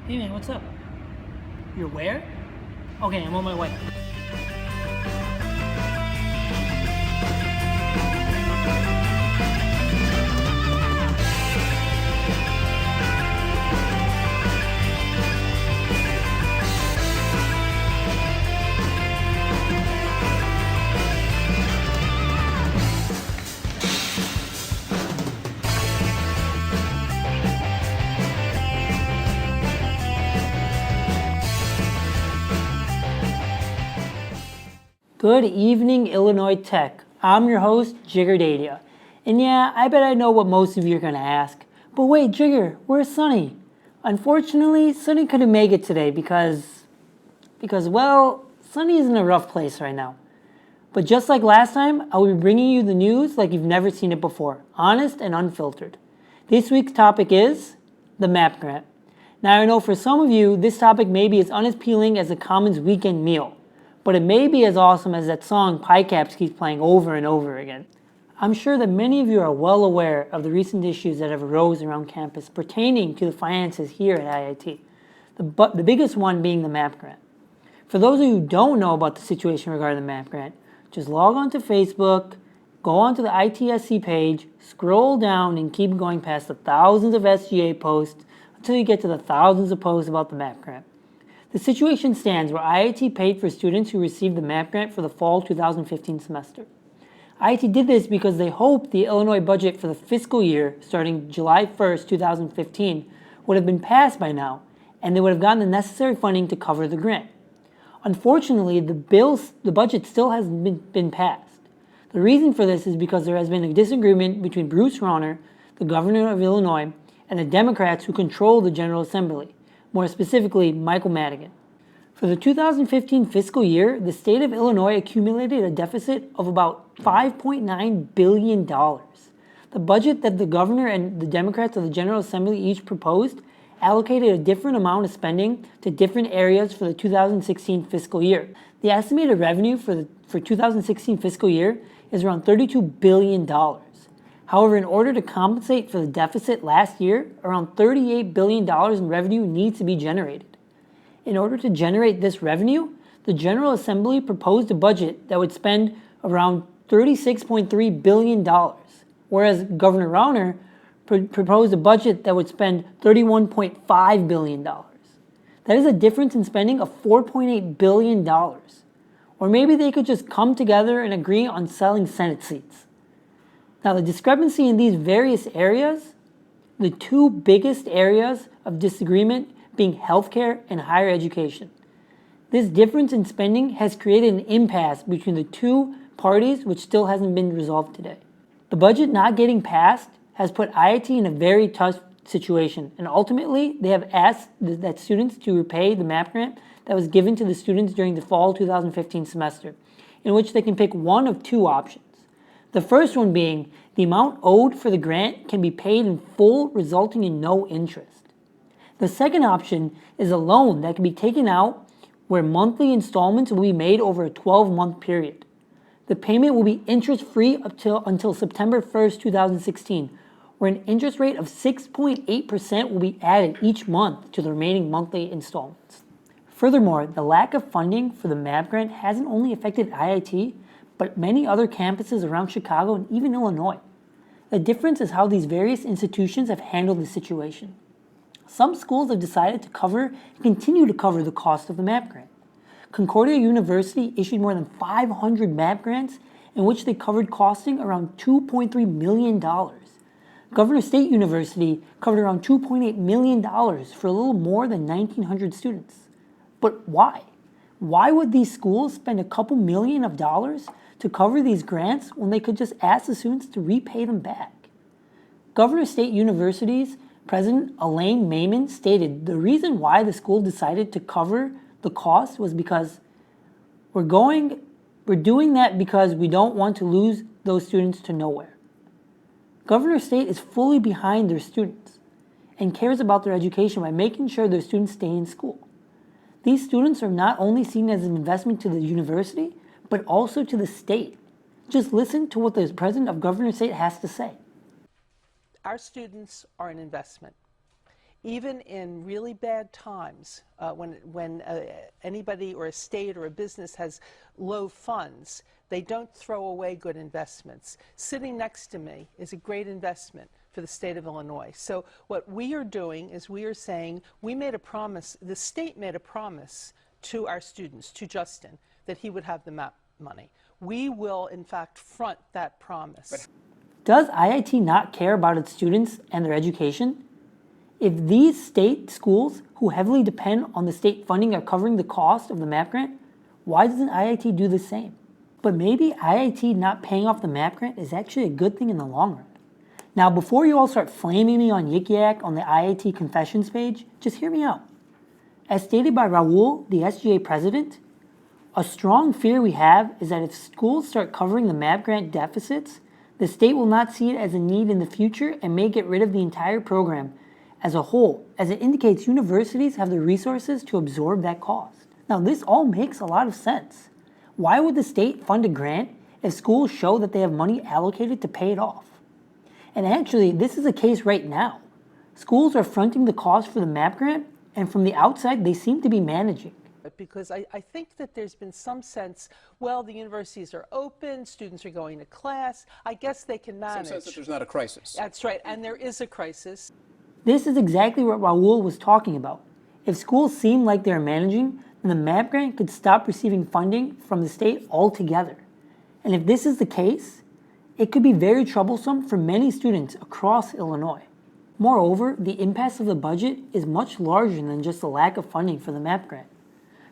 Hey man, what's up? You're where? Okay, I'm on my way. Good evening, Illinois Tech. I'm your host, Jigger Dadia. And yeah, I bet I know what most of you are going to ask. But wait, Jigger, where's Sunny? Unfortunately, Sunny couldn't make it today because well, Sunny is in a rough place right now. But just like last time, I'll be bringing you the news like you've never seen it before, honest and unfiltered. This week's topic is the MAP grant. Now I know for some of you, this topic may be as unappealing as a Commons weekend meal, but it may be as awesome as that song Pie Caps keeps playing over and over again. I'm sure that many of you are well aware of the recent issues that have arose around campus pertaining to the finances here at IIT, the biggest one being the MAP grant. For those of you who don't know about the situation regarding the MAP grant, just log on to Facebook, go onto the ITSC page, scroll down, and keep going past the thousands of SGA posts until you get to the thousands of posts about the MAP grant. The situation stands where IIT paid for students who received the MAP grant for the fall 2015 semester. IIT did this because they hoped the Illinois budget for the fiscal year starting July 1st, 2015 would have been passed by now, and they would have gotten the necessary funding to cover the grant. Unfortunately, the budget still hasn't been passed. The reason for this is because there has been a disagreement between Bruce Rauner, the governor of Illinois, and the Democrats who control the General Assembly, more specifically Michael Madigan. For the 2015 fiscal year, the state of Illinois accumulated a deficit of about $5.9 billion. The budget that the governor and the Democrats of the General Assembly each proposed allocated a different amount of spending to different areas for the 2016 fiscal year. The estimated revenue for 2016 fiscal year is around $32 billion. However, in order to compensate for the deficit last year, around $38 billion in revenue needs to be generated. In order to generate this revenue, the General Assembly proposed a budget that would spend around $36.3 billion, whereas Governor Rauner proposed a budget that would spend $31.5 billion. That is a difference in spending of $4.8 billion. Or maybe they could just come together and agree on selling Senate seats. Now, the discrepancy in these various areas, the two biggest areas of disagreement being healthcare and higher education. This difference in spending has created an impasse between the two parties, which still hasn't been resolved today. The budget not getting passed has put IIT in a very tough situation, and ultimately they have asked that students to repay the MAP grant that was given to the students during the fall 2015 semester, in which they can pick one of two options. The first one being the amount owed for the grant can be paid in full, resulting in no interest. The second option is a loan that can be taken out where monthly installments will be made over a 12-month period. The payment will be interest-free until September 1st, 2016, where an interest rate of 6.8% will be added each month to the remaining monthly installments. Furthermore, the lack of funding for the MAP grant hasn't only affected IIT, but many other campuses around Chicago and even Illinois. The difference is how these various institutions have handled the situation. Some schools have decided to cover and continue to cover the cost of the MAP grant. Concordia University issued more than 500 MAP grants in which they covered costing around $2.3 million. Governor State University covered around $2.8 million for a little more than 1,900 students. But why? Why would these schools spend a couple million of dollars to cover these grants when they could just ask the students to repay them back? Governor State University's President Elaine Maiman stated the reason why the school decided to cover the cost was because we're doing that because we don't want to lose those students to nowhere. Governor State is fully behind their students and cares about their education by making sure their students stay in school. These students are not only seen as an investment to the university, but also to the state. Just listen to what the president of Governor State has to say. Our students are an investment. Even in really bad times, when anybody or a state or a business has low funds, they don't throw away good investments. Sitting next to me is a great investment for the state of Illinois. So what we are doing is we are saying, we made a promise, the state made a promise to our students, to Justin, that he would have the MAP money. We will, in fact, front that promise. Does IIT not care about its students and their education? If these state schools who heavily depend on the state funding are covering the cost of the MAP grant, why doesn't IIT do the same? But maybe IIT not paying off the MAP grant is actually a good thing in the long run. Now, before you all start flaming me on Yik Yak on the IIT Confessions page, just hear me out. As stated by Raul, the SGA president, a strong fear we have is that if schools start covering the MAP grant deficits, the state will not see it as a need in the future and may get rid of the entire program as a whole, as it indicates universities have the resources to absorb that cost. Now, this all makes a lot of sense. Why would the state fund a grant if schools show that they have money allocated to pay it off? And actually, this is the case right now. Schools are fronting the cost for the MAP grant, and from the outside, they seem to be managing. Because I think that there's been some sense, well, the universities are open, students are going to class, I guess they can manage. Some sense that there's not a crisis. That's right, and there is a crisis. This is exactly what Raul was talking about. If schools seem like they're managing, then the MAP grant could stop receiving funding from the state altogether. And if this is the case, it could be very troublesome for many students across Illinois. Moreover, the impasse of the budget is much larger than just the lack of funding for the MAP grant.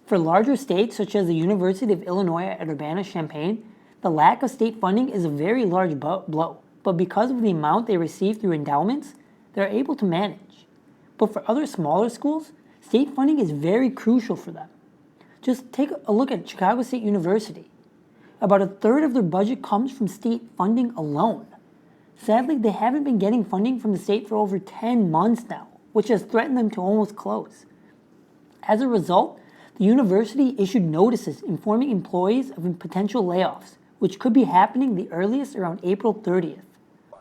For larger states such as the University of Illinois at Urbana-Champaign, the lack of state funding is a very large blow. But because of the amount they receive through endowments, they're able to manage. But for other smaller schools, state funding is very crucial for them. Just take a look at Chicago State University. About a third of their budget comes from state funding alone. Sadly, they haven't been getting funding from the state for over 10 months now, which has threatened them to almost close. As a result, the university issued notices informing employees of potential layoffs, which could be happening the earliest around April 30th.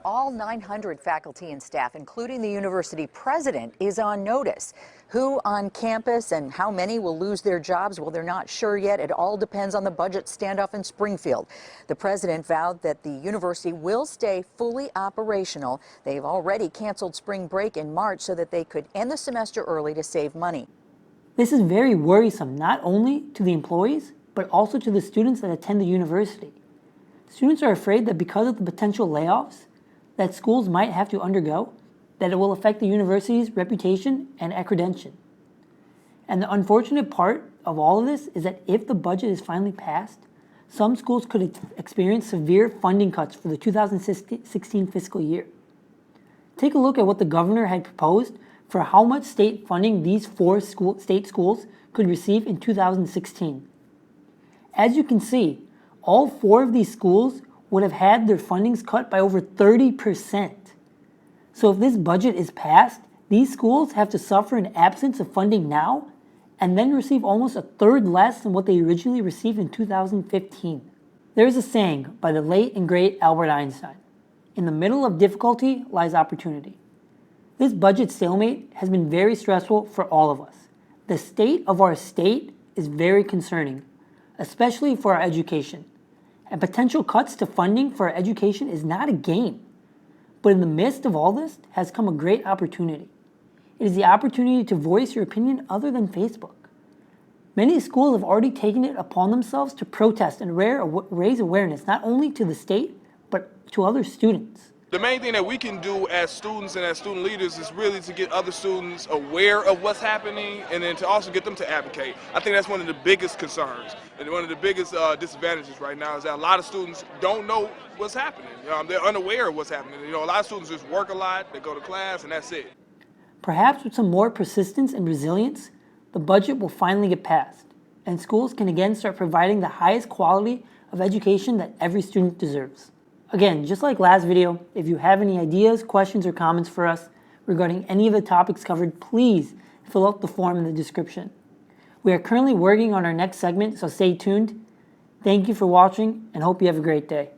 All 900 faculty and staff, including the university president, is on notice. Who on campus and how many will lose their jobs? Well, they're not sure yet. It all depends on the budget standoff in Springfield. The president vowed that the university will stay fully operational. They've already canceled spring break in March so that they could end the semester early to save money. This is very worrisome, not only to the employees, but also to the students that attend the university. Students are afraid that because of the potential layoffs that schools might have to undergo, that it will affect the university's reputation and accreditation. And the unfortunate part of all of this is that if the budget is finally passed, some schools could experience severe funding cuts for the 2016 fiscal year. Take a look at what the governor had proposed for how much state funding these four state schools could receive in 2016. As you can see, all four of these schools would have had their fundings cut by over 30%. So if this budget is passed, these schools have to suffer an absence of funding now and then receive almost a third less than what they originally received in 2015. There's a saying by the late and great Albert Einstein, "In the middle of difficulty lies opportunity." This budget stalemate has been very stressful for all of us. The state of our state is very concerning, especially for our education. And potential cuts to funding for our education is not a game. But in the midst of all this has come a great opportunity. It is the opportunity to voice your opinion other than Facebook. Many schools have already taken it upon themselves to protest and raise awareness not only to the state, but to other students. The main thing that we can do as students and as student leaders is really to get other students aware of what's happening and then to also get them to advocate. I think that's one of the biggest concerns and one of the biggest disadvantages right now is that a lot of students don't know what's happening. They're unaware of what's happening. A lot of students just work a lot, they go to class, and that's it. Perhaps with some more persistence and resilience, the budget will finally get passed, and schools can again start providing the highest quality of education that every student deserves. Again, just like last video, if you have any ideas, questions, or comments for us regarding any of the topics covered, please fill out the form in the description. We are currently working on our next segment, so stay tuned. Thank you for watching and hope you have a great day.